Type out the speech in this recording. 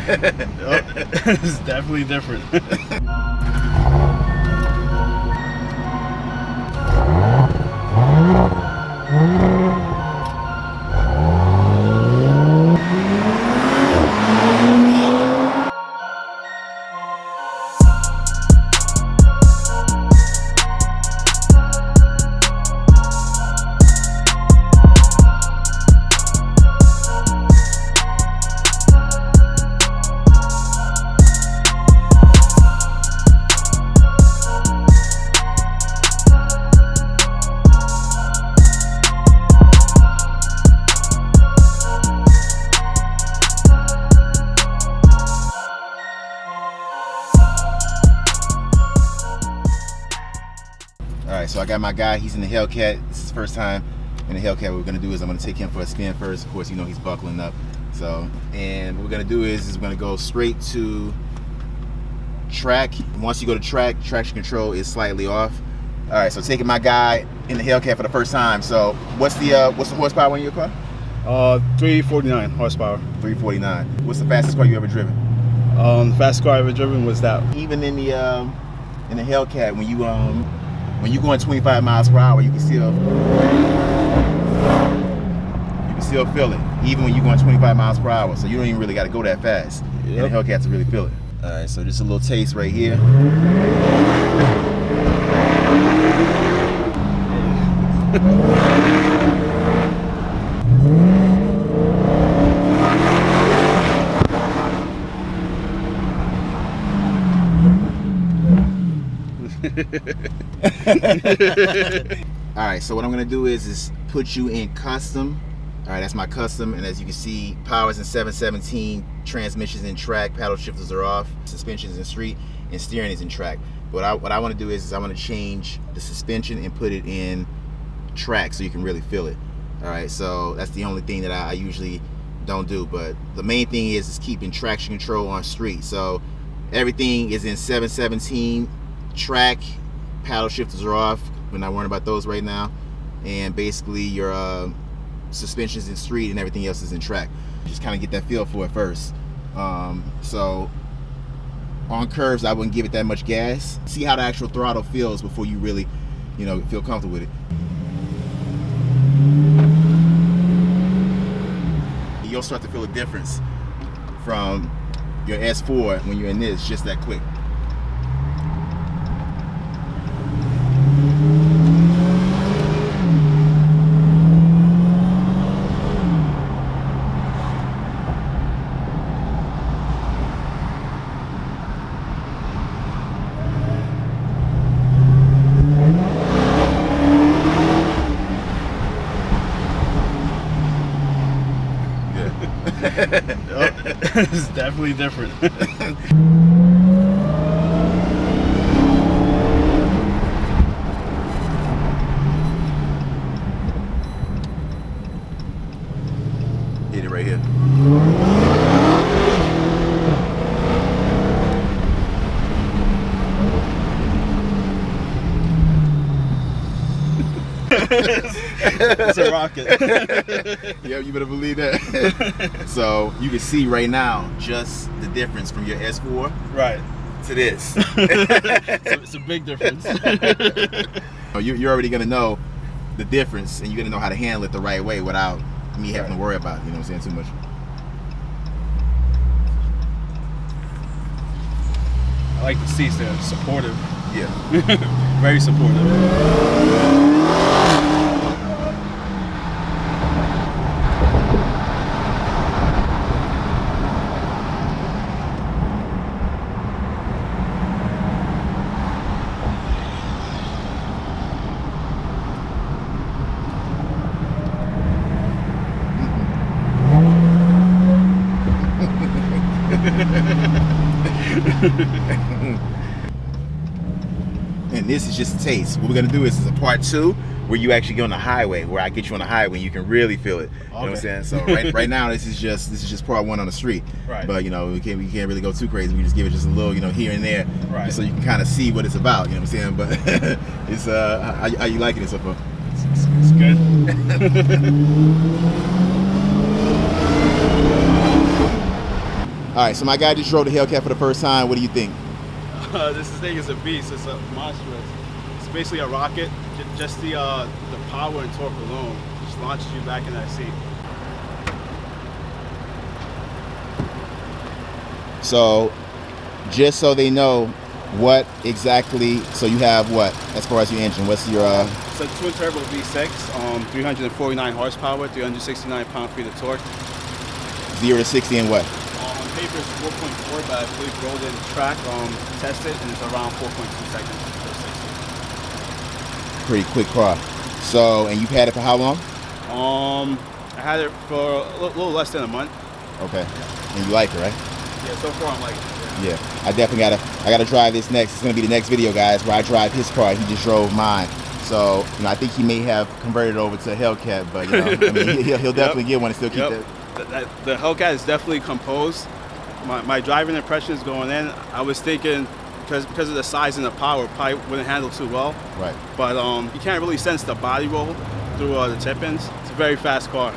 It's definitely different. Alright, so I got my guy, he's in the Hellcat. This is his first time in the Hellcat. What we're gonna do is I'm gonna take him for a spin first. Of course, you know he's buckling up. So, and what we're gonna do is we're gonna go straight to track. Once you go to track, traction control is slightly off. Alright, so taking my guy in the Hellcat for the first time. So what's the horsepower in your car? 349 horsepower. 349. What's the fastest car you ever driven? The fastest car I ever driven was that. Even in the Hellcat, when you going 25 miles per hour, you can still feel it. Even when you're going 25 miles per hour, so you don't even really got to go that fast in the Hellcat to really feel it. All right, so just a little taste right here. Alright, so what I'm gonna do is put you in custom. Alright, that's my custom, and as you can see, power's in 717, transmissions in track, paddle shifters are off, suspension's in street, and steering is in track. What I want to do is I want to change the suspension and put it in track so you can really feel it. Alright, so that's the only thing that I usually don't do, but the main thing is keeping traction control on street. So everything is in 717 track, paddle shifters are off, we're not worrying about those right now, and basically your suspensions in street and everything else is in track. Just kind of get that feel for it first. So on curves I wouldn't give it that much gas. See how the actual throttle feels before you really, feel comfortable with it. You'll start to feel a difference from your S4 when you're in this just that quick. It's definitely different. Hit it right here. It's a rocket. Yeah, you better believe that. So you can see right now just the difference from your S4 Right. to this. It's a big difference. You're already gonna know the difference, and you're gonna know how to handle it the right way without me having to worry about it, you know what I'm saying, too much. I like the seats, they're supportive. Yeah. Very supportive. And this is just a taste. What we're gonna do is a part 2 where you actually get on the highway, where I get you on the highway and you can really feel it. You know what I'm saying? So right now this is just part 1 on the street. Right. But we can't really go too crazy. We just give it just a little, here and there, right, just so you can kind of see what it's about. You know what I'm saying? But it's how you liking it so far? It's good. All right, so my guy just drove the Hellcat for the first time. What do you think? This thing is a beast. It's a monstrous. It's basically a rocket. Just the power and torque alone just launches you back in that seat. So, just so they know, what exactly? So you have what as far as your engine? What's your? It's a twin turbo V6, 349 horsepower, 369 pound-feet of torque. 0 to 60 in what? On paper it's 4.4, but I believe rolled in track, tested, and it's around 4.2 seconds for 60. Pretty quick car. So, and you've had it for how long? I had it for a little less than a month. Okay. And you like it, right? Yeah, so far I'm like, Yeah. I definitely gotta drive this next. It's gonna be the next video, guys, where I drive his car. He just drove mine. So, I think he may have converted over to a Hellcat, but I mean, he'll definitely get one and still keep that. The Hellcat is definitely composed. My driving impressions going in, I was thinking because of the size and the power, probably wouldn't handle too well. Right. But you can't really sense the body roll through the tip-ins. It's a very fast car.